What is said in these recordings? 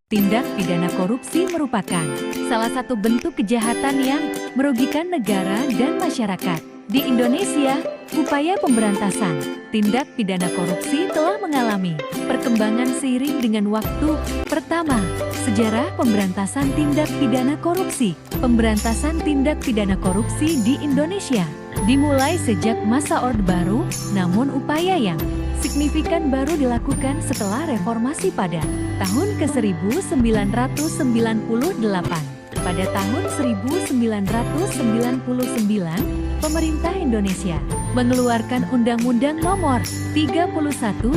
Tindak pidana korupsi merupakan salah satu bentuk kejahatan yang merugikan negara dan masyarakat. Di Indonesia, upaya pemberantasan tindak pidana korupsi telah mengalami perkembangan seiring dengan waktu. Pertama, sejarah pemberantasan tindak pidana korupsi. Pemberantasan tindak pidana korupsi di Indonesia dimulai sejak masa Orde Baru, namun upaya yang signifikan baru dilakukan setelah reformasi pada tahun ke-1998. Pada tahun 1999, pemerintah Indonesia mengeluarkan Undang-Undang Nomor 31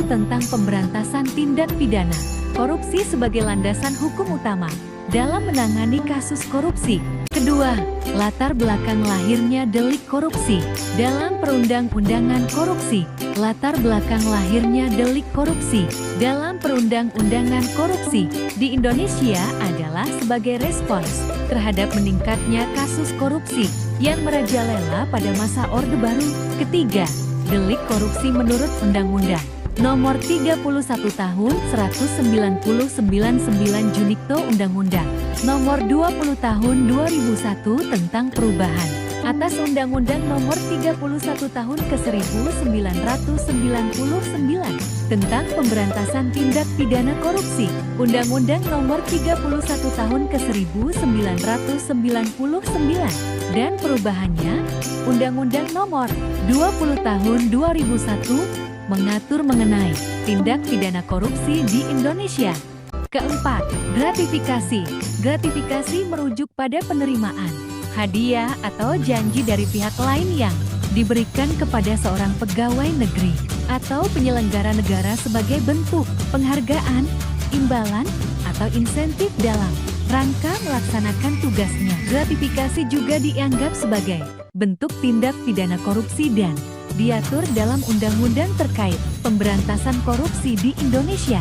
tentang Pemberantasan Tindak Pidana Korupsi sebagai landasan hukum utama dalam menangani kasus korupsi. Kedua, latar belakang lahirnya delik korupsi. Dalam Perundang-undangan Korupsi, latar belakang lahirnya delik korupsi dalam Perundang-undangan Korupsi di Indonesia adalah sebagai respons terhadap meningkatnya kasus korupsi yang merajalela pada masa Orde Baru. Ketiga, delik korupsi menurut Undang-Undang Nomor 31 Tahun 1999 Junito Undang-Undang Nomor 20 Tahun 2001 tentang perubahan atas Undang-Undang Nomor 31 Tahun ke-1999 tentang pemberantasan tindak pidana korupsi, Undang-Undang Nomor 31 Tahun ke-1999 dan perubahannya, Undang-Undang Nomor 20 Tahun 2001 mengatur mengenai tindak pidana korupsi di Indonesia. Keempat, gratifikasi. Gratifikasi merujuk pada penerimaan, hadiah atau janji dari pihak lain yang diberikan kepada seorang pegawai negeri atau penyelenggara negara sebagai bentuk penghargaan, imbalan, atau insentif dalam rangka melaksanakan tugasnya. Gratifikasi juga dianggap sebagai bentuk tindak pidana korupsi dan diatur dalam undang-undang terkait pemberantasan korupsi di Indonesia.